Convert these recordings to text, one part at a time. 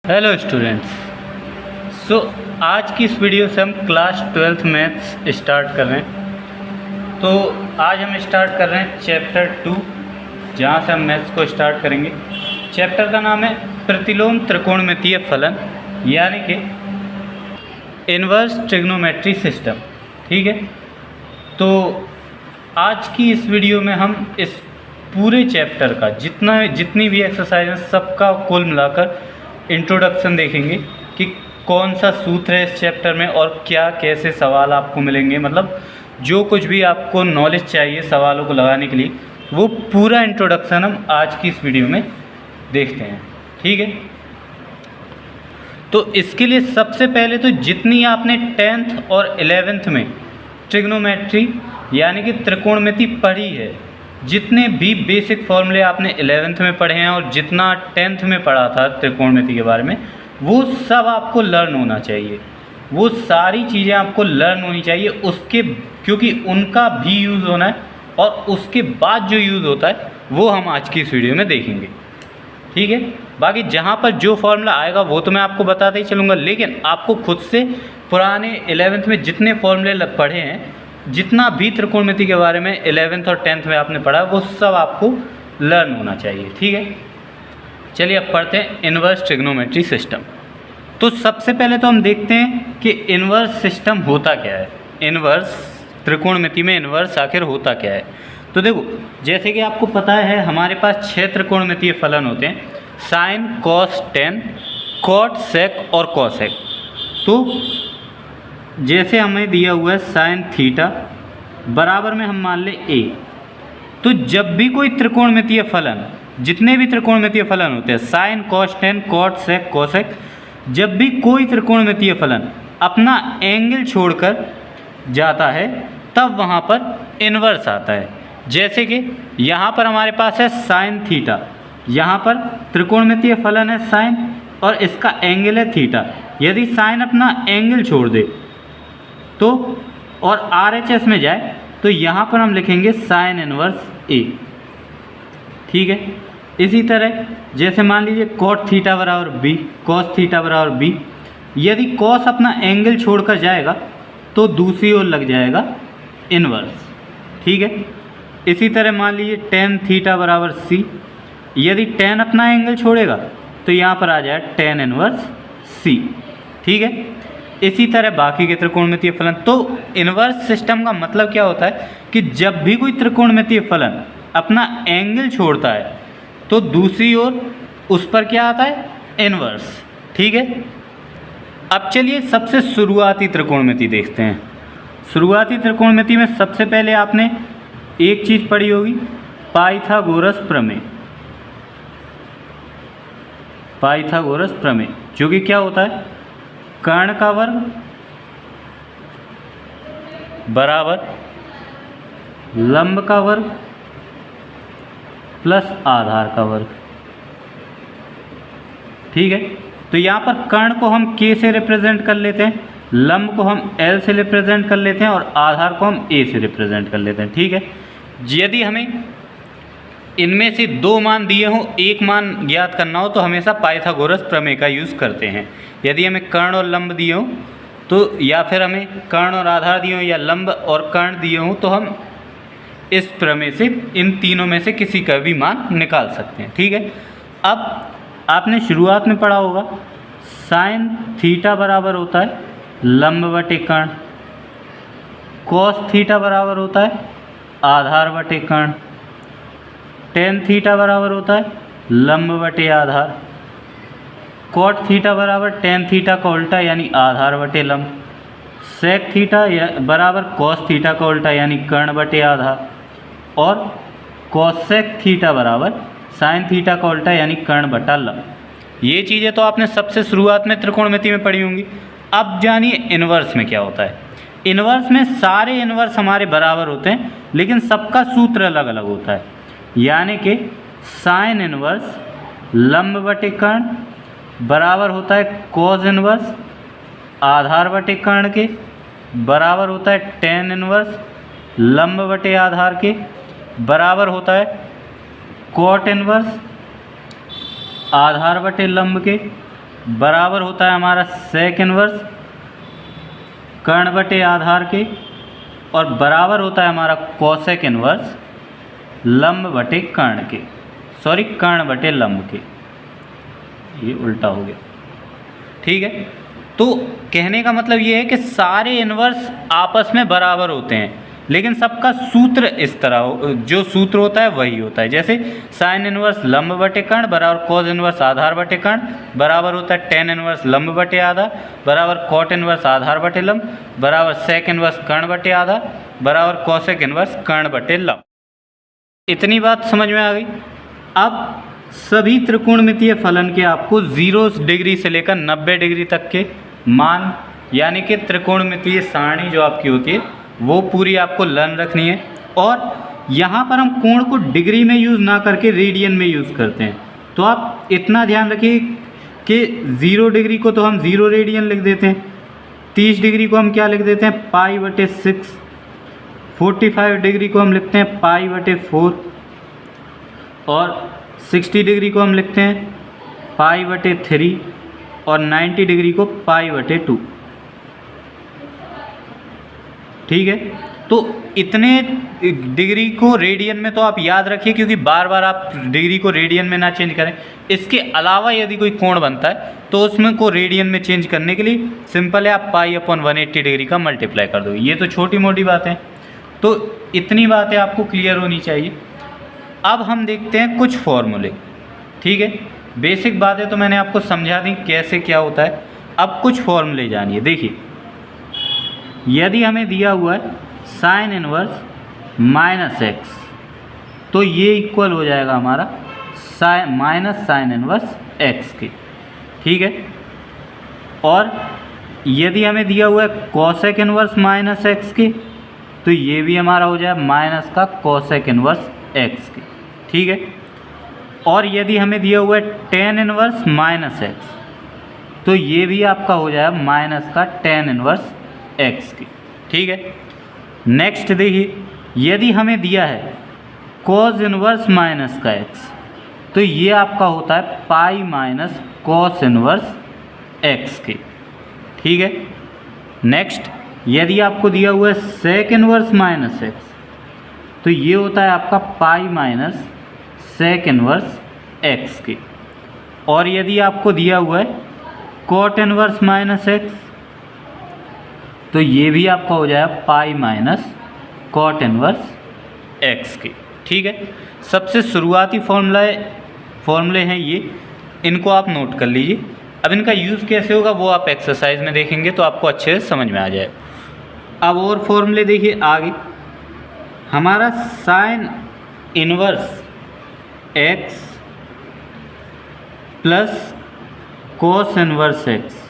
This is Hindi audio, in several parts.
Hello students. आज की इस वीडियो से हम क्लास 12th मैथ्स स्टार्ट कर रहे हैं। तो आज हम स्टार्ट कर रहे हैं चैप्टर 2, जहाँ से हम मैथ्स को स्टार्ट करेंगे। चैप्टर का नाम है प्रतिलोम त्रिकोणमितीय फलन, यानी कि इन्वर्स ट्रिग्नोमेट्री सिस्टम। ठीक है, तो आज की इस वीडियो में हम इस पूरे चैप्टर का जितनी भी एक्सरसाइज है सबका कुल मिलाकर इंट्रोडक्शन देखेंगे कि कौन सा सूत्र है इस चैप्टर में और क्या कैसे सवाल आपको मिलेंगे। मतलब जो कुछ भी आपको नॉलेज चाहिए सवालों को लगाने के लिए, वो पूरा इंट्रोडक्शन हम आज की इस वीडियो में देखते हैं। ठीक है, तो इसके लिए सबसे पहले तो जितनी आपने 10th और 11th में ट्रिग्नोमेट्री यानी कि त्रिकोणमिति पढ़ी है, जितने भी बेसिक फॉर्मूले आपने 11th में पढ़े हैं और जितना 10th में पढ़ा था त्रिकोणमिति के बारे में, वो सब आपको लर्न होना चाहिए। वो सारी चीज़ें आपको लर्न होनी चाहिए उसके, क्योंकि उनका भी यूज़ होना है और उसके बाद जो यूज़ होता है वो हम आज की इस वीडियो में देखेंगे। ठीक है, बाकी जहाँ पर जो फॉर्मूला आएगा वो तो मैं आपको बताते ही चलूँगा, लेकिन आपको खुद से पुराने 11th में जितने फॉर्मूले पढ़े हैं, जितना भी त्रिकोणमिति के बारे में 11th और 10th में आपने पढ़ा, वो सब आपको लर्न होना चाहिए। ठीक है, चलिए अब पढ़ते हैं इन्वर्स ट्रिग्नोमेट्री सिस्टम। तो सबसे पहले तो हम देखते हैं कि इन्वर्स सिस्टम होता क्या है। इन्वर्स त्रिकोणमिति में इन्वर्स आखिर होता क्या है। तो देखो, जैसे कि आपको पता है हमारे पास 6 त्रिकोणमितीय फलन होते हैं: साइन, कॉस, टेन, कॉट, सेक और कॉसेक। तो जैसे हमें दिया हुआ है साइन थीटा बराबर में हम मान ले a, तो जब भी कोई त्रिकोणमितीय फलन, जितने भी त्रिकोणमितीय फलन होते हैं साइन, कॉस, टेन, कॉट, सेक, कॉसेक, जब भी कोई त्रिकोणमितीय फलन अपना एंगल छोड़कर जाता है तब वहाँ पर इन्वर्स आता है। जैसे कि यहाँ पर हमारे पास है साइन थीटा, यहाँ पर त्रिकोणमितीय फलन है साइन और इसका एंगल है थीटा। यदि साइन अपना एंगल छोड़ दे तो और RHS में जाए तो यहाँ पर हम लिखेंगे साइन इन्वर्स A। ठीक है, इसी तरह जैसे मान लीजिए कॉट थीटा बराबर B, कॉस थीटा बराबर B, यदि कॉस अपना एंगल छोड़कर जाएगा तो दूसरी ओर लग जाएगा इन्वर्स। ठीक है, इसी तरह मान लीजिए टेन थीटा बराबर C, यदि टेन अपना एंगल छोड़ेगा तो यहाँ पर आ जाए टेन इन्वर्स C। ठीक है, इसी तरह बाकी के त्रिकोणमितीय फलन। तो इन्वर्स सिस्टम का मतलब क्या होता है कि जब भी कोई त्रिकोणमितीय फलन अपना एंगल छोड़ता है तो दूसरी ओर उस पर क्या आता है, इन्वर्स। ठीक है, अब चलिए सबसे शुरुआती त्रिकोणमिति देखते हैं। शुरुआती त्रिकोणमिति में सबसे पहले आपने एक चीज़ पढ़ी होगी, पाइथागोरस प्रमेय। पाइथागोरस प्रमेय जो कि क्या होता है, कर्ण का वर्ग बराबर लंब का वर्ग प्लस आधार का वर्ग। ठीक है, तो यहाँ पर कर्ण को हम K से रिप्रेजेंट कर लेते हैं, लंब को हम L से रिप्रेजेंट कर लेते हैं और आधार को हम A से रिप्रेजेंट कर लेते हैं। ठीक है, यदि हमें इनमें से दो मान दिए हों, एक मान ज्ञात करना हो तो हमेशा पाइथागोरस प्रमेय का यूज़ करते हैं। यदि हमें कर्ण और लंब दिए हों तो, या फिर हमें कर्ण और आधार दिए हों या लंब और कर्ण दिए हों, तो हम इस प्रमेय से इन तीनों में से किसी का भी मान निकाल सकते हैं। ठीक है, अब आपने शुरुआत में पढ़ा होगा साइन थीटा बराबर होता है लंब बटे कर्ण, कॉस थीटा बराबर होता है आधार बटे कर्ण, टेन थीटा बराबर होता है लंब बटे आधार, कॉट थीटा बराबर टेन थीटा का उल्टा यानी आधार बटे लंब, सेक थीटा बराबर कॉस थीटा का उल्टा यानी कर्ण बटे आधार, और कॉसेक थीटा बराबर साइन थीटा का उल्टा यानी कर्ण बटा लंब। ये चीज़ें तो आपने सबसे शुरुआत में त्रिकोणमिति में पढ़ी होंगी। अब जानिए इन्वर्स में क्या होता है। इन्वर्स में सारे इन्वर्स हमारे बराबर होते हैं, लेकिन सबका सूत्र अलग अलग होता है। यानी कि साइन इन्वर्स लंब बटे कर्ण बराबर होता है कॉस इन्वर्स आधार बटे कर्ण के, बराबर होता है टेन इन्वर्स लंब बटे आधार के, बराबर होता है कॉट इन्वर्स आधार बटे लंब के, बराबर होता है हमारा सेक इन्वर्स कर्ण बटे आधार के, और बराबर होता है हमारा कोसेक इन्वर्स लंब बटे कर्ण के, सॉरी कर्ण बटे लंब के, ये उल्टा हो गया। ठीक है, तो कहने का मतलब ये है कि सारे इन्वर्स आपस में बराबर होते हैं, लेकिन सबका सूत्र इस तरह जो सूत्र होता है वही होता है। जैसे साइन इन्वर्स लंब बटे कर्ण बराबर कॉस इन्वर्स आधार बटे कर्ण बराबर होता है टेन इन्वर्स लंब बटे आधार बराबर कॉट इन्वर्स आधार बटे लंब बराबर सेक इन्वर्स कर्ण बटे आधार बराबर कॉसेक इन्वर्स कर्ण बटे लंब। इतनी बात समझ में आ गई। अब सभी त्रिकोणमितीय फलन के आपको 0 डिग्री से लेकर 90 डिग्री तक के मान, यानी कि त्रिकोणमितीय सारणी जो आपकी होती है वो पूरी आपको लर्न रखनी है। और यहाँ पर हम कोण को डिग्री में यूज़ ना करके रेडियन में यूज़ करते हैं, तो आप इतना ध्यान रखिए कि 0 डिग्री को तो हम 0 रेडियन लिख देते हैं, 30 डिग्री को हम क्या लिख देते हैं पाई बटे 6, 45 डिग्री को हम लिखते हैं पाई बटे 4, और 60 डिग्री को हम लिखते हैं पाई बटे 3, और 90 डिग्री को पाई बटे 2। ठीक है, तो इतने डिग्री को रेडियन में तो आप याद रखिए, क्योंकि बार बार आप डिग्री को रेडियन में ना चेंज करें। इसके अलावा यदि कोई कोण बनता है तो उसमें को रेडियन में चेंज करने के लिए सिंपल है, आप पाई अपॉन 180 डिग्री का मल्टीप्लाई कर दो। ये तो छोटी मोटी बातें, तो इतनी बातें आपको क्लियर होनी चाहिए। अब हम देखते हैं कुछ फॉर्मूले। ठीक है, बेसिक बातें तो मैंने आपको समझा दी कैसे क्या होता है। अब कुछ फॉर्मूले जानिए। देखिए, यदि हमें दिया हुआ है साइन इनवर्स माइनस एक्स, तो ये इक्वल हो जाएगा हमारा माइनस साइन इनवर्स एक्स के। ठीक है, और यदि हमें दिया हुआ है कॉसेक इनवर्स माइनस एक्स के, तो ये भी हमारा हो जाए माइनस का कॉसेक इनवर्स एक्स के। ठीक है, और यदि हमें दिया हुआ है टेन इनवर्स माइनस एक्स, तो ये भी आपका हो जाए माइनस का टेन इनवर्स एक्स की। ठीक है, नेक्स्ट देखिए, यदि हमें दिया है कॉस इनवर्स माइनस का एक्स, तो ये आपका होता है pi minus cos inverse x के। ठीक है, नेक्स्ट यदि आपको दिया हुआ है सेक इनवर्स माइनस एक्स, तो ये होता है आपका pi minus sec inverse x के। और यदि आपको दिया हुआ है कॉट इनवर्स माइनस एक्स, तो ये भी आपका हो जाएगा pi minus cot inverse x के। ठीक है, सबसे शुरुआती फॉर्मूले हैं ये, इनको आप नोट कर लीजिए। अब इनका यूज़ कैसे होगा वो आप एक्सरसाइज में देखेंगे तो आपको अच्छे से समझ में आ जाएगा। अब और फॉर्मूले देखिए आगे, हमारा sine inverse x plus cos inverse x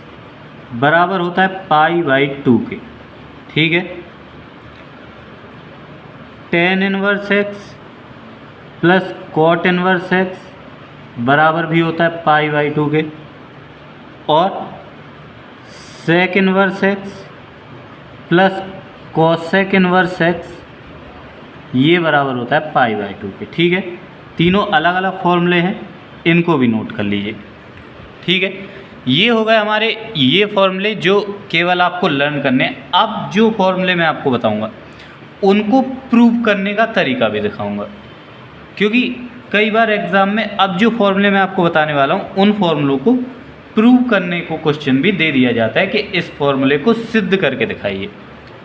बराबर होता है पाई बाई 2 के। ठीक है, tan inverse x plus cot inverse x बराबर भी होता है पाई बाई 2 के, और sec inverse x plus cosec inverse x ये बराबर होता है पाई बाई 2 के। ठीक है, तीनों अलग अलग फॉर्मूले हैं, इनको भी नोट कर लीजिए। ठीक है, ये हो गए हमारे ये फॉर्मूले जो केवल आपको लर्न करने हैं। अब जो फॉर्मूले मैं आपको बताऊंगा उनको प्रूव करने का तरीका भी दिखाऊंगा, क्योंकि कई बार एग्ज़ाम में अब जो फॉर्मूले मैं आपको बताने वाला हूँ उन फॉर्मूलों को प्रूव करने को क्वेश्चन भी दे दिया जाता है कि इस फॉर्मूले को सिद्ध करके दिखाइए।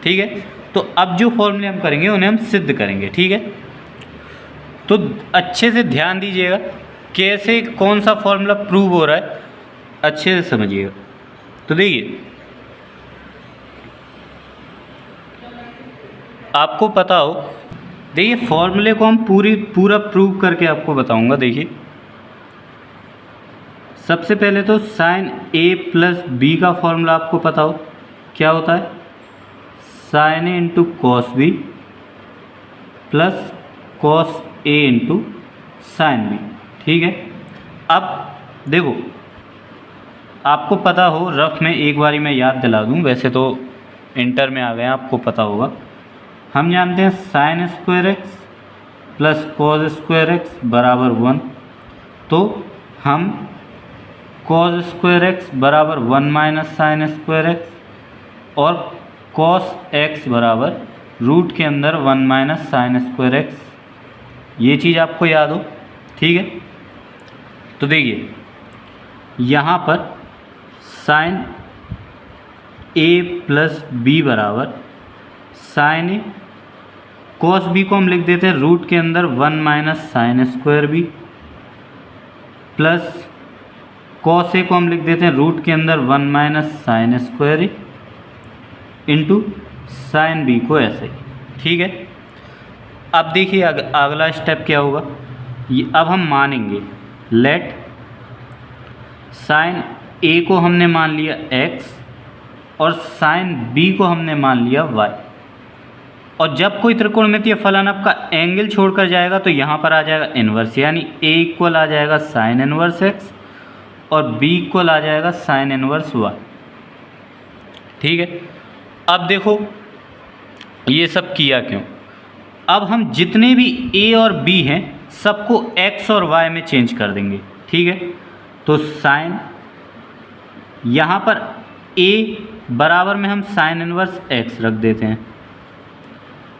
ठीक है, तो अब जो फॉर्मूले हम करेंगे उन्हें हम सिद्ध करेंगे। ठीक है, तो अच्छे से ध्यान दीजिएगा कैसे कौन सा फॉर्मूला प्रूव हो रहा है, अच्छे से समझिएगा। तो देखिए, आपको पता हो, देखिए फॉर्मूले को हम पूरा प्रूव करके आपको बताऊंगा। देखिए, सबसे पहले तो साइन ए प्लस बी का फॉर्मूला आपको पता हो क्या होता है, sine A into cos B plus cos A into sine B. ठीक है, अब देखो आपको पता हो, रफ में एक बारी मैं याद दिला दूं, वैसे तो इंटर में आ गए आपको पता होगा। हम जानते हैं sine square x plus cos square x बराबर 1, तो हम कॉस स्क्वायर एक्स बराबर 1 माइनस साइन स्क्वायर एक्स और कॉस एक्स बराबर रूट के अंदर 1 माइनस साइन स्क्वायर एक्स। ये चीज़ आपको याद हो, ठीक है। तो देखिए यहाँ पर साइन ए प्लस बी बराबर साइन ए, कॉस बी को हम लिख देते हैं रूट के अंदर 1 minus sine square B, plus cos A को हम लिख देते हैं रूट के अंदर 1 minus sine square A into sine B को ऐसे ही, ठीक है। अब देखिए अगला स्टेप क्या होगा, ये अब हम मानेंगे लेट साइन ए को हमने मान लिया x और साइन बी को हमने मान लिया y, और जब कोई त्रिकोणमितीय फलन आपका एंगल छोड़कर जाएगा तो यहाँ पर आ जाएगा इन्वर्स, यानी a इक्वल आ जाएगा साइन इन्वर्स x और b इक्वल आ जाएगा साइन इन्वर्स y, ठीक है। अब देखो ये सब किया क्यों, अब हम जितने भी a और b हैं सबको x और y में चेंज कर देंगे, ठीक है। तो साइन यहाँ पर a बराबर में हम साइन इन्वर्स x रख देते हैं,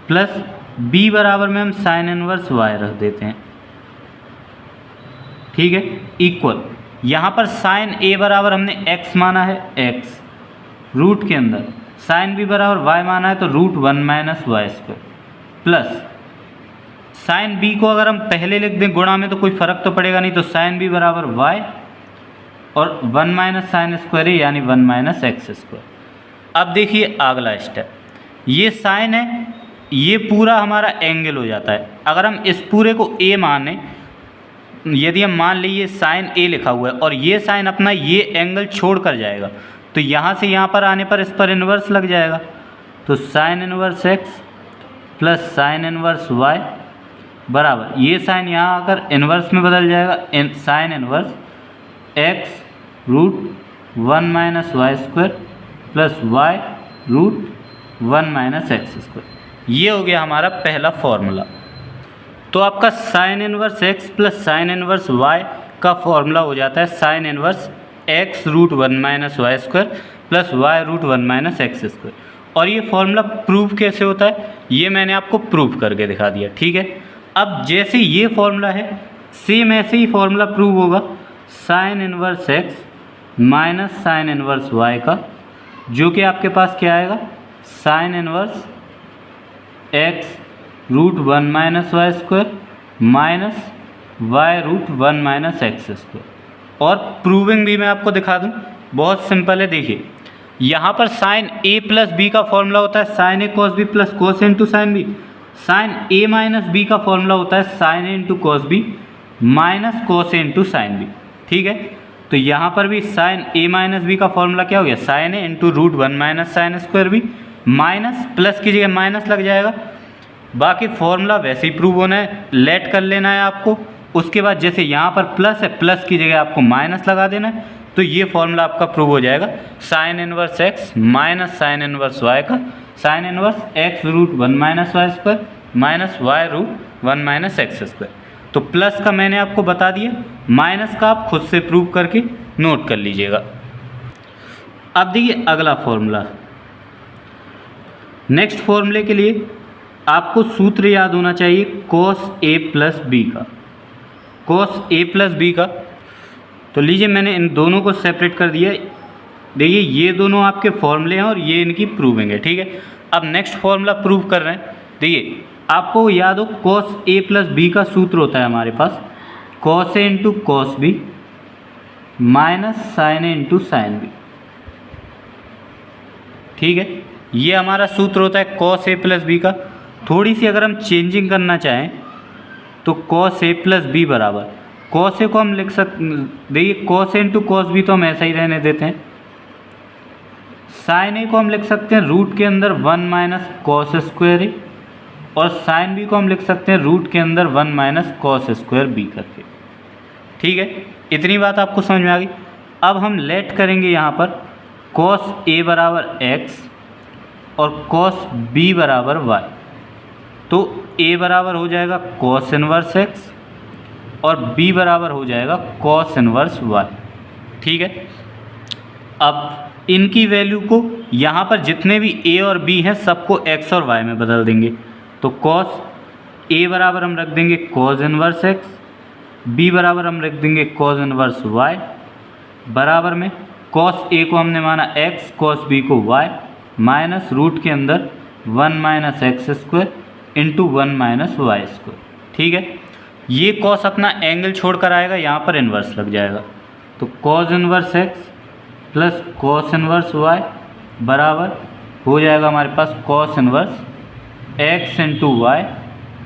प्लस b बराबर में हम साइन इन्वर्स y रख देते हैं, ठीक है, इक्वल यहाँ पर साइन a बराबर हमने x माना है x रूट के अंदर, साइन b बराबर y माना है तो root 1 minus y square, plus sine b को अगर हम पहले लिख दें गुणा में तो कोई फ़र्क तो पड़ेगा नहीं, तो साइन b बराबर y और 1 माइनस साइन स्क्वायर यानी 1 माइनस एक्स स्क्वायर। अब देखिए अगला स्टेप, ये साइन है, ये पूरा हमारा एंगल हो जाता है। अगर हम इस पूरे को a माने, यदि हम मान लीजिए साइन a लिखा हुआ है और ये साइन अपना ये एंगल छोड़ कर जाएगा तो यहाँ से यहाँ पर आने पर इस पर इन्वर्स लग जाएगा, तो sign inverse x plus sine inverse y बराबर ये साइन यहाँ आकर इन्वर्स में बदल जाएगा, sine inverse x root 1 minus y square plus y root 1 minus x square. ये हो गया हमारा पहला फॉर्मूला। तो आपका sine inverse x plus sine inverse y का फॉर्मूला हो जाता है sine inverse x root 1 minus y square plus y root 1 minus x square. और ये फॉर्मूला प्रूव कैसे होता है ये मैंने आपको प्रूव करके दिखा दिया, ठीक है। अब जैसे ये फॉर्मूला है सेम ऐसे ही फॉर्मूला प्रूव होगा sine inverse x minus sine inverse y का, जो कि आपके पास क्या आएगा sine inverse x root 1 minus y square minus y root 1 minus x square. और प्रूविंग भी मैं आपको दिखा दूं, बहुत सिंपल है। देखिए यहाँ पर साइन a प्लस बी का फॉर्मूला होता है sine A cos B plus cos into sine B, sine a minus B का फॉर्मूला होता है sine A into cos B minus cos A into sine B, ठीक है। तो यहाँ पर भी साइन a माइनस बी का फॉर्मूला क्या हो गया sine A into root 1 minus sine square B minus plus की जगह माइनस लग जाएगा। बाकी फॉर्मूला वैसे ही प्रूव होना है, लेट कर लेना है आपको। उसके बाद जैसे यहाँ पर प्लस है प्लस की जगह आपको माइनस लगा देना है, तो ये फॉर्मूला आपका प्रूव हो जाएगा sine inverse x minus sine inverse y का, sine inverse x root 1 minus y square minus y root 1 minus x square. तो प्लस का मैंने आपको बता दिया, माइनस का आप खुद से प्रूव करके नोट कर लीजिएगा। अब देखिए अगला फॉर्मूला, नेक्स्ट फॉर्मूले के लिए आपको सूत्र याद होना चाहिए cos a प्लस बी का, cos a प्लस बी का। तो लीजिए मैंने इन दोनों को सेपरेट कर दिया। देखिए ये दोनों आपके फॉर्मूले हैं और ये इनकी प्रूविंग है, ठीक है। अब नेक्स्ट फॉर्मूला प्रूव कर रहे हैं। देखिए आपको याद हो cos a प्लस बी का सूत्र होता है हमारे पास cos a into cos B minus sine A into sine B, ठीक है। ये हमारा सूत्र होता है cos a प्लस बी का। थोड़ी सी अगर हम चेंजिंग करना चाहें तो cos a प्लस बी बराबर cos a को हम लिख सकते, देखिए cos a into cos B तो हम ऐसा ही रहने देते हैं। साइन a को हम लिख सकते हैं रूट के अंदर 1 माइनस कॉस स्क्वायर ए और साइन बी को हम लिख सकते हैं रूट के अंदर 1 माइनस कॉस स्क्वायर बी करके, ठीक है। इतनी बात आपको समझ में आ गई। अब हम लेट करेंगे यहाँ पर cos a बराबर x और cos b बराबर y। तो a बराबर हो जाएगा cos इनवर्स x और b बराबर हो जाएगा cos इनवर्स y। ठीक है। अब इनकी वैल्यू को यहाँ पर जितने भी a और b हैं सबको x और y में बदल देंगे। तो cos a बराबर हम रख देंगे cos इनवर्स x, b बराबर हम रख देंगे cos इनवर्स y, बराबर में cos a को हमने माना x, cos b को y, माइनस रूट के अंदर 1 minus x square into 1 minus y square. ठीक है, ये cos अपना एंगल छोड़कर आएगा, यहाँ पर इन्वर्स लग जाएगा। तो cos inverse x plus cos inverse y बराबर हो जाएगा हमारे पास cos inverse x into y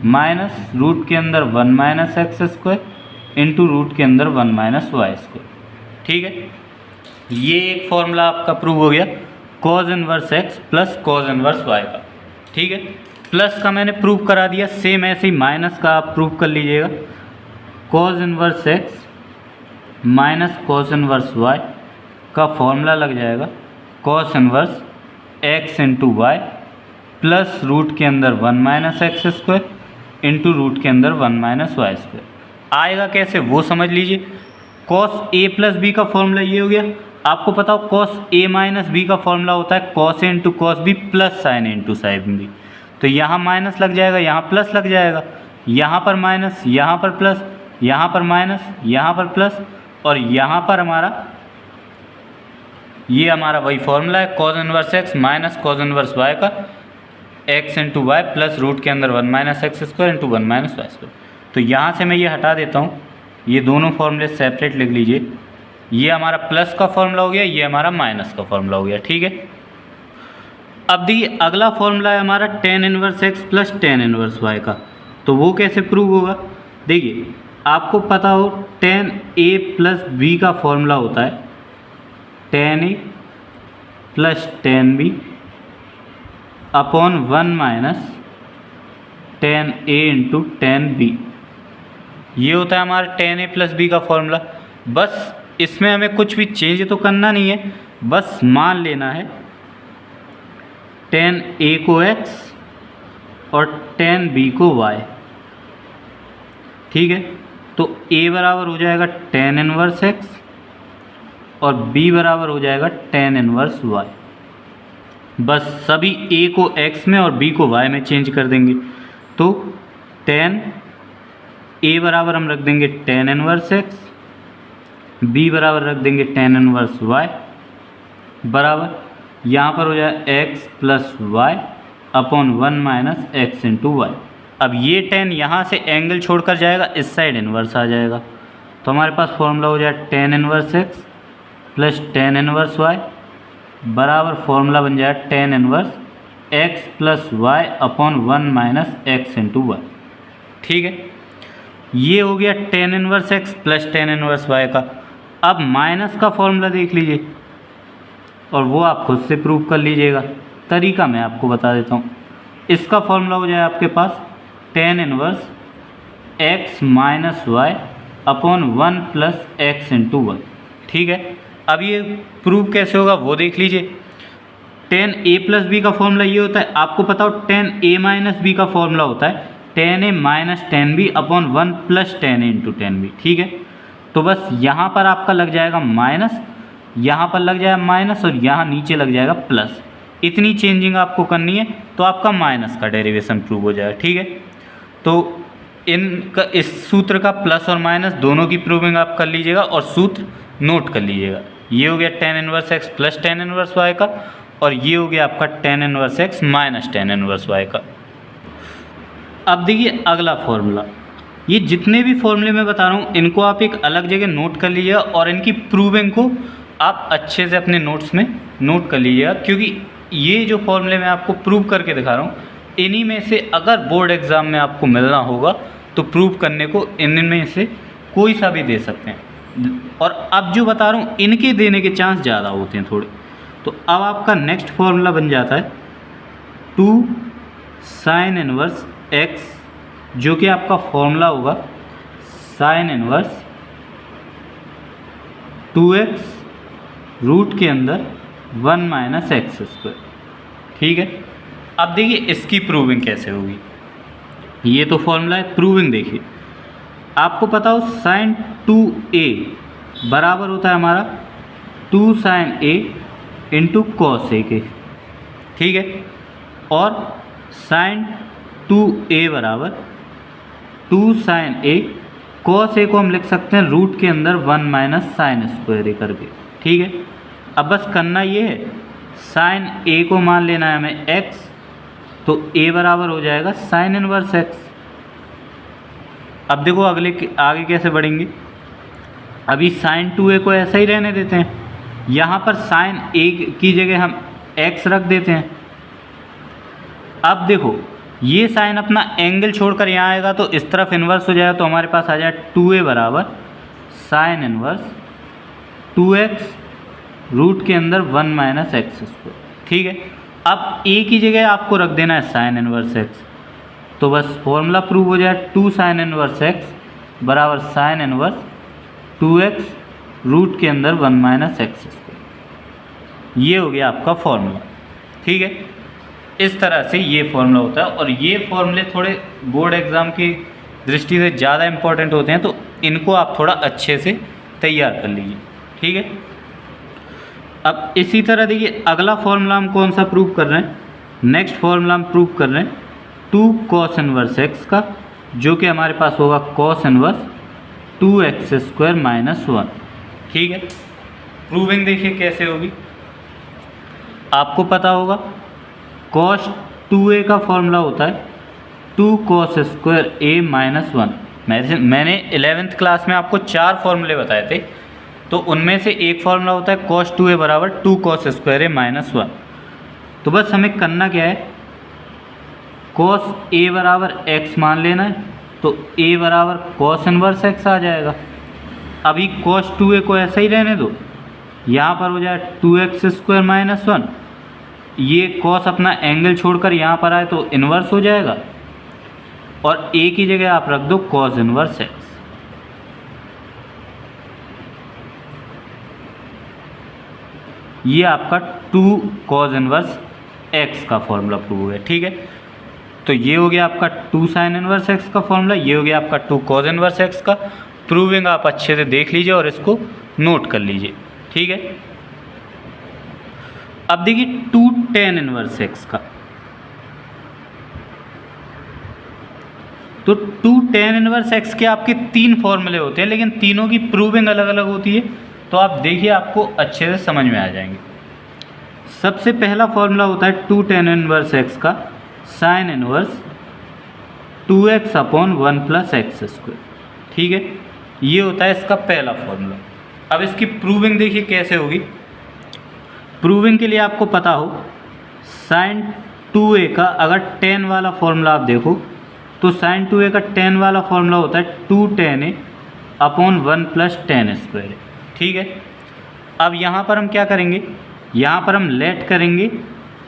minus root के अंदर 1 minus x square into root के अंदर 1 माइनस वाई स्क्वायर। ठीक है, ये एक फॉर्मूला आपका प्रूव हो गया cos inverse x plus cos inverse y का। ठीक है, प्लस का मैंने प्रूव करा दिया, सेम ऐसे ही माइनस का आप प्रूव कर लीजिएगा। cos inverse x minus cos inverse y का फॉर्मूला लग जाएगा cos inverse x into y plus root के अंदर 1 minus x square into root के अंदर 1 माइनस वाई स्क्वायर। आएगा कैसे वो समझ लीजिए। cos a प्लस बी का फॉर्मूला ये हो गया। आपको पता हो cos a माइनस बी का फॉर्मूला होता है cos a into cos B plus sine a into sine B. तो यहाँ माइनस लग जाएगा, यहाँ प्लस लग जाएगा, यहाँ पर माइनस, यहाँ पर प्लस, यहाँ पर माइनस, यहाँ पर प्लस, और यहाँ पर हमारा ये हमारा वही फॉर्मूला है cos inverse x minus cos inverse y का x into y plus root के अंदर 1 minus x square into 1 minus y square. तो यहाँ से मैं ये हटा देता हूँ, ये दोनों फॉर्मूले सेपरेट लिख लीजिए। ये हमारा प्लस का फॉर्मूला हो गया, ये हमारा माइनस का फॉर्मूला हो गया। ठीक है, अब देखिए अगला फॉर्मूला है हमारा tan inverse x plus tan inverse y का। तो वो कैसे प्रूव होगा, देखिए आपको पता हो tan a प्लस b का फॉर्मूला होता है tan a plus tan b upon 1 minus tan a into tan b। ये होता है हमारा tan a प्लस b का फॉर्मूला। बस इसमें हमें कुछ भी चेंज तो करना नहीं है, बस मान लेना है tan a को x और tan b को y। ठीक है, तो a बराबर हो जाएगा tan इनवर्स x और b बराबर हो जाएगा tan इनवर्स y। बस सभी a को x में और b को y में चेंज कर देंगे। तो tan a बराबर हम रख देंगे tan इनवर्स x, b बराबर रख देंगे tan इनवर्स y, बराबर यहाँ पर हो जाए x plus y upon 1 minus x into y. अब ये tan यहाँ से एंगल छोड़कर जाएगा, इस साइड इन्वर्स आ जाएगा। तो हमारे पास फॉर्मूला हो जाए tan inverse x plus tan inverse y बराबर फॉर्मूला बन जाए tan inverse x plus y upon 1 minus x into y. ठीक है, ये हो गया tan inverse x plus tan inverse y का। अब माइनस का फॉर्मूला देख लीजिए और वो आप खुद से प्रूव कर लीजिएगा। तरीका मैं आपको बता देता हूँ। इसका फॉर्मूला हो जाए आपके पास tan inverse x minus y upon 1 plus x into 1। ठीक है, अब ये प्रूव कैसे होगा वो देख लीजिए। tan a प्लस बी का फॉर्मूला ये होता है, आपको पता हो tan a माइनस बी का फॉर्मूला होता है tan a minus tan b upon 1 plus tan a into tan b। ठीक है, तो बस यहाँ पर आपका लग जाएगा माइनस, यहाँ पर लग जाएगा माइनस और यहाँ नीचे लग जाएगा प्लस। इतनी चेंजिंग आपको करनी है तो आपका माइनस का डेरिवेशन प्रूव हो जाएगा। ठीक है, तो इनका इस सूत्र का प्लस और माइनस दोनों की प्रूविंग आप कर लीजिएगा और सूत्र नोट कर लीजिएगा। ये हो गया tan inverse x plus tan inverse y का और ये हो गया आपका tan inverse x minus tan inverse y का। अब देखिए अगला फॉर्मूला, ये जितने भी फॉर्मूले मैं बता रहा हूँ इनको आप एक अलग जगह नोट कर लीजिएगा और इनकी प्रूविंग को आप अच्छे से अपने नोट्स में नोट कर लीजिएगा, क्योंकि ये जो फॉर्मूले मैं आपको प्रूव करके दिखा रहा हूँ इन्हीं में से अगर बोर्ड एग्ज़ाम में आपको मिलना होगा तो प्रूव करने को इनमें से कोई सा भी दे सकते हैं। और अब जो बता रहा हूँ इनके देने के चांस ज़्यादा होते हैं थोड़े। तो अब आपका नेक्स्ट फॉर्मूला बन जाता है 2 साइन इनवर्स x, जो कि आपका फॉर्मूला होगा साइन इनवर्स 2x रूट के अंदर 1 माइनस एक्स स्क्वायर। ठीक है, अब देखिए इसकी प्रूविंग कैसे होगी। ये तो फॉर्मूला है, प्रूविंग देखिए। आपको पता हो साइन 2a बराबर होता है हमारा 2 sign A into cos A के, ठीक है। और साइन 2a बराबर 2 साइन ए, कॉस ए को हम लिख सकते हैं रूट के अंदर 1 माइनस साइन स्क्वायर ए करके, ठीक है। अब बस करना ये है, साइन ए को मान लेना है हमें x, तो a बराबर हो जाएगा साइन इनवर्स x। अब देखो आगे कैसे बढ़ेंगे। अभी साइन 2a को ऐसा ही रहने देते हैं, यहाँ पर साइन a की जगह हम x रख देते हैं। अब देखो ये साइन अपना एंगल छोड़कर यहाँ आएगा तो इस तरफ इन्वर्स हो जाएगा, तो हमारे पास आ जाए 2a बराबर साइन इन्वर्स 2x रूट के अंदर 1 माइनस एक्स स्क्वायर, ठीक है। अब a की जगह आपको रख देना है साइन इन्वर्स x, तो बस फॉर्मूला प्रूव हो जाए 2 साइन इन्वर्स x बराबर साइन इन्वर्स 2x रूट के अंदर 1 माइनस एक्स स्क्वायर। ये हो गया आपका फॉर्मूला, ठीक है। इस तरह से ये फॉर्मूला होता है, और ये फॉर्मूले थोड़े बोर्ड एग्ज़ाम की दृष्टि से ज़्यादा इम्पोर्टेंट होते हैं, तो इनको आप थोड़ा अच्छे से तैयार कर लीजिए, ठीक है। अब इसी तरह देखिए अगला फॉर्मूला हम कौन सा प्रूव कर रहे हैं। नेक्स्ट फॉर्मूला हम प्रूव कर रहे हैं 2 कॉस इनवर्स एक्स का, जो कि हमारे पास होगा cos inverse 2x square minus 1, ठीक है। प्रूविंग देखिए कैसे होगी, आपको पता होगा cos 2a का फॉर्मूला होता है 2 cos स्क्वायर a माइनस 1। मैंने 11th क्लास में आपको 4 फॉर्मूले बताए थे, तो उनमें से एक फॉर्मूला होता है cos 2a बराबर 2 cos स्क्वायर a माइनस 1। तो बस हमें करना क्या है, cos a बराबर x मान लेना है, तो a बराबर cos इनवर्स x आ जाएगा। अभी cos 2a को ऐसा ही रहने दो, यहाँ पर हो जाए 2x स्क्वायर माइनस 1, ये cos अपना एंगल छोड़कर यहाँ पर आए तो इन्वर्स हो जाएगा, और a की जगह आप रख दो cos इनवर्स x। ये आपका 2 cos इनवर्स x का फॉर्मूला प्रूव हो गया, ठीक है। तो ये हो गया आपका 2 साइन इनवर्स x का फॉर्मूला, ये हो गया आपका 2 cos इनवर्स x का। प्रूविंग आप अच्छे से देख लीजिए और इसको नोट कर लीजिए, ठीक है। अब देखिए 2 tan इनवर्स x का, तो 2 tan इनवर्स x के आपके 3 फॉर्मूले होते हैं, लेकिन तीनों की प्रूविंग अलग अलग होती है, तो आप देखिए आपको अच्छे से समझ में आ जाएंगे। सबसे पहला फॉर्मूला होता है 2 tan इनवर्स x का sine inverse 2x upon 1 plus x square, ठीक है। ये होता है इसका पहला फॉर्मूला। अब इसकी प्रूविंग देखिए कैसे होगी। प्रूविंग के लिए आपको पता हो साइन 2a का अगर tan वाला फॉर्मूला आप देखो, तो साइन 2a का tan वाला फॉर्मूला होता है 2 tan a upon 1 plus tan square, ठीक है। अब यहाँ पर हम क्या करेंगे, यहाँ पर हम लेट करेंगे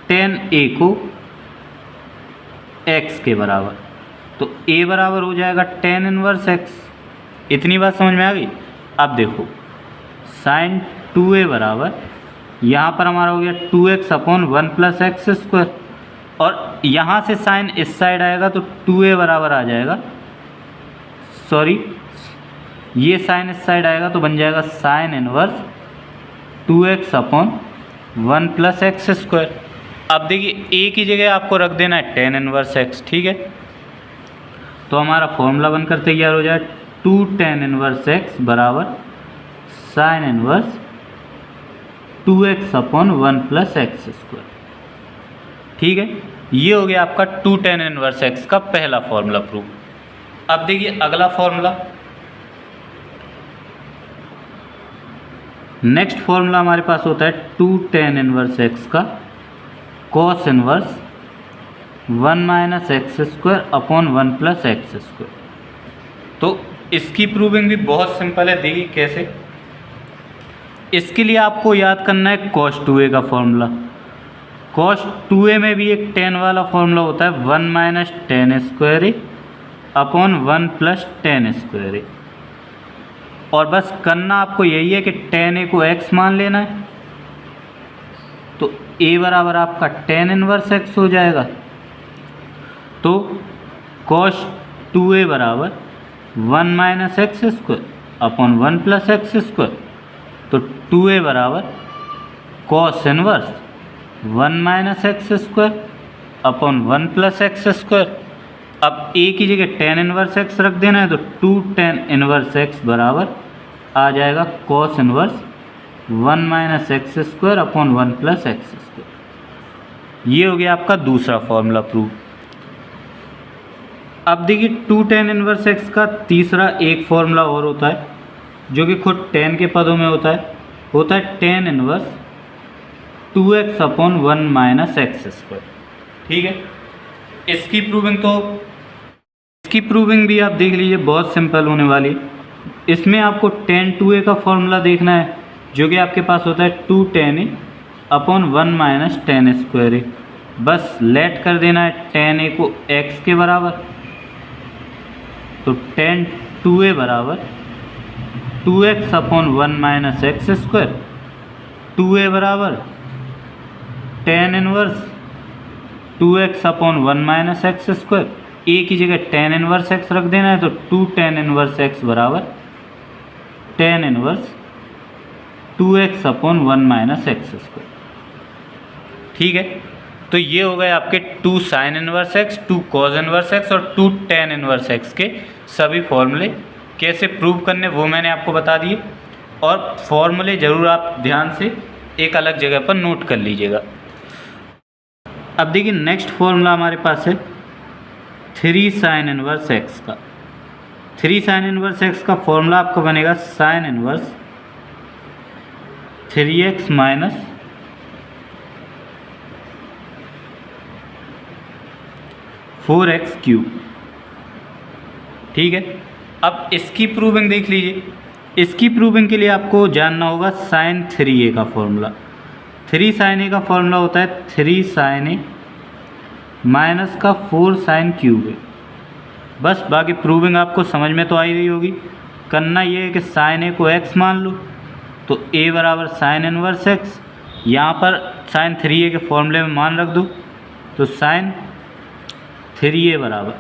tan a को x के बराबर, तो a बराबर हो जाएगा tan इनवर्स x। इतनी बात समझ में आ गई। अब देखो साइन 2a बराबर यहाँ पर हमारा हो गया 2x upon 1 plus x square, और यहाँ से साइन इस साइड आएगा तो 2a बराबर आ जाएगा, सॉरी ये साइन इस साइड आएगा तो बन जाएगा sine inverse 2x upon 1 plus x square. अब देखिए a की जगह आपको रख देना है tan इनवर्स x, ठीक है। तो हमारा फॉर्मूला बनकर तैयार हो जाए 2 tan इनवर्स x बराबर sine inverse 2x upon 1 plus x square, ठीक है। ये हो गया आपका 2 tan इनवर्स x का पहला फॉर्मूला प्रूव। अब देखिए अगला फॉर्मूला, नेक्स्ट फॉर्मूला हमारे पास होता है 2 tan इनवर्स x का cos inverse 1 minus x square upon 1 plus x square. तो इसकी प्रूविंग भी बहुत सिंपल है, देखिए कैसे। इसके लिए आपको याद करना है cos 2a का फॉर्मूला। cos 2a में भी एक tan वाला फॉर्मूला होता है 1 माइनस tan स्क्वायर ए अपॉन 1 प्लस tan स्क्वायर ए, और बस करना आपको यही है कि tan a को x मान लेना है, तो a बराबर आपका tan इनवर्स x हो जाएगा। तो cos 2a बराबर 1 minus x square upon 1 plus x square, तो 2a बराबर cos inverse 1 minus x square upon 1 plus x square. अब a की जगह tan इनवर्स x रख देना है, तो 2 tan इनवर्स x बराबर आ जाएगा cos inverse 1 minus x square upon 1 plus x square. ये हो गया आपका दूसरा फॉर्मूला प्रूव। अब देखिए 2 tan इनवर्स x का तीसरा एक फॉर्मूला और होता है जो कि खुद tan के पदों में होता है tan inverse 2x upon 1 minus x square. ठीक है, इसकी प्रूविंग भी आप देख लीजिए, बहुत सिंपल होने वाली। इसमें आपको tan 2a का फॉर्मूला देखना है जो कि आपके पास होता है 2 tan a upon 1 minus tan square a। बस लेट कर देना है tan a को x के बराबर, तो tan 2a बराबर 2x upon 1 minus x square. 2a बराबर tan inverse 2x upon 1 minus x square. a की जगह tan इनवर्स x रख देना है, तो 2 tan इनवर्स x बराबर tan inverse 2x upon 1 minus x square. ठीक है, तो ये हो गए आपके 2 sine inverse x, 2 cause inverse x और 2 tan इनवर्स x के सभी फॉर्मूले। कैसे प्रूव करने वो मैंने आपको बता दिए, और फॉर्मूले ज़रूर आप ध्यान से एक अलग जगह पर नोट कर लीजिएगा। अब देखिए नेक्स्ट फॉर्मूला हमारे पास है 3 साइन इनवर्स x का। 3 साइन इनवर्स x का फॉर्मूला आपका बनेगा sine inverse 3x minus 4x cube. ठीक है, अब इसकी प्रूविंग देख लीजिए। इसकी प्रूविंग के लिए आपको जानना होगा साइन 3a का फॉर्मूला। 3 साइन a का फॉर्मूला होता है 3 साइन a माइनस का 4 साइन क्यूब है। बस बाकी प्रूविंग आपको समझ में तो आ ही रही होगी। करना ये है कि साइन a को x मान लो, तो a बराबर साइन इनवर्स x, यहाँ पर साइन 3a के फॉर्मूले में मान रख दो, तो साइन 3a बराबर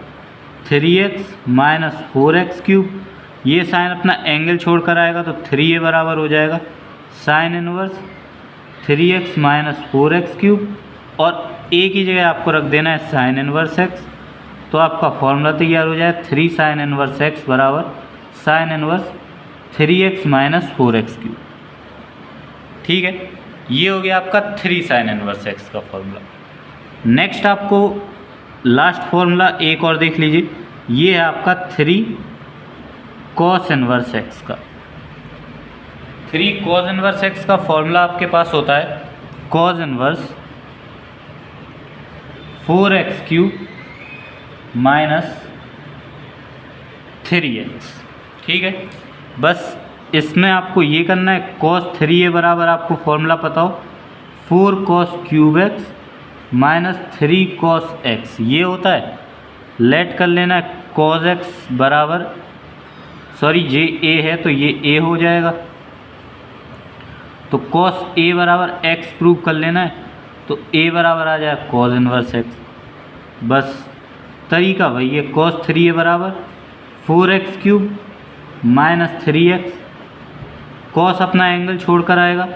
3x माइनस 4x क्यूब। ये साइन अपना एंगल छोड़कर आएगा, तो 3a बराबर हो जाएगा sine inverse 3x minus 4x cube, और a की जगह आपको रख देना है साइन इनवर्स x। तो आपका फॉर्मूला तैयार हो जाए 3 साइन इनवर्स x बराबर sine inverse 3x minus 4x cube. ठीक है, ये हो गया आपका 3 साइन इनवर्स x का फॉर्मूला। नेक्स्ट आपको लास्ट फॉर्मूला एक और देख लीजिए, ये है आपका 3 कॉस इनवर्स x का। 3 कॉस इनवर्स x का फॉर्मूला आपके पास होता है cos inverse 4x cube minus 3x। ठीक है, बस इसमें आपको ये करना है कॉस 3a बराबर आपको फॉर्मूला पता हो 4 cos cube x minus 3 cos x। ये होता है, लेट कर लेना है कॉस x बराबर, सॉरी ये a है तो ये a हो जाएगा, तो कॉस a बराबर x प्रूव कर लेना है, तो a बराबर आ जाएगा कॉस इनवर्स x। बस तरीका वही है, कॉस 3a बराबर 4x cube minus 3x। Cos अपना एंगल छोड़कर आएगा,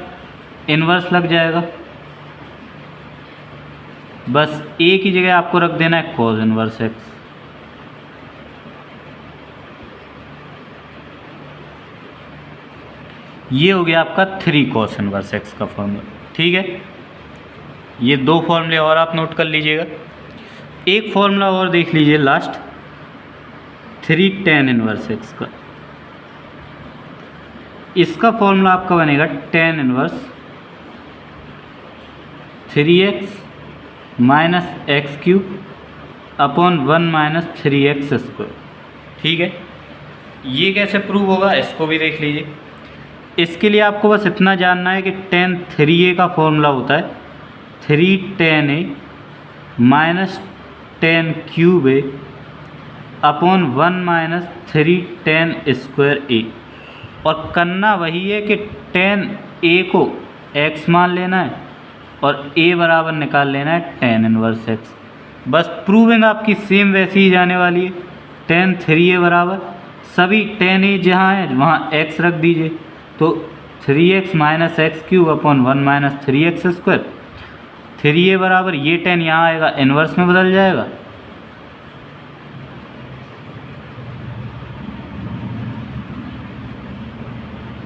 इन्वर्स लग जाएगा, बस a की जगह आपको रख देना है कॉस इनवर्स x। ये हो गया आपका 3 कॉस इनवर्स x का फॉर्मूला। ठीक है, ये 2 फॉर्मूले और आप नोट कर लीजिएगा। एक फॉर्मूला और देख लीजिए लास्ट 3 tan इनवर्स x का। इसका फॉर्मूला आपका बनेगा tan inverse 3x minus x cube upon 1 minus 3x square. ठीक है, ये कैसे प्रूव होगा इसको भी देख लीजिए। इसके लिए आपको बस इतना जानना है कि tan 3a का फॉर्मूला होता है 3 tan a minus tan cube a upon 1 minus 3 tan square a। और करना वही है कि tan a को x मान लेना है और a बराबर निकाल लेना है tan इनवर्स x। बस प्रूविंग आपकी सेम वैसी ही जाने वाली है। tan 3a बराबर सभी tan a जहाँ है वहाँ x रख दीजिए, तो 3x minus x cube upon 1 minus 3x square. 3a बराबर ये 10 यहाँ आएगा, इन्वर्स में बदल जाएगा।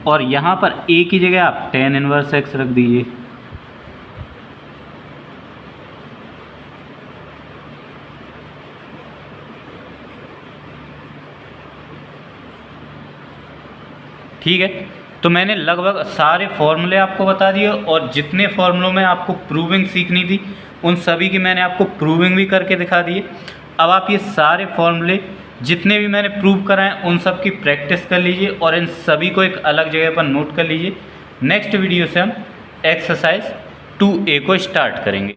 और यहाँ पर a की जगह आप tan इनवर्स x रख दीजिए। ठीक है, तो मैंने लगभग सारे फॉर्मूले आपको बता दिए और जितने फॉर्मूलों में आपको प्रूविंग सीखनी थी उन सभी की मैंने आपको प्रूविंग भी करके दिखा दिए। अब आप ये सारे फॉर्मूले जितने भी मैंने प्रूव कराएं उन सब की प्रैक्टिस कर लीजिए और इन सभी को एक अलग जगह पर नोट कर लीजिए। नेक्स्ट वीडियो से हम एक्सरसाइज 2A को स्टार्ट करेंगे।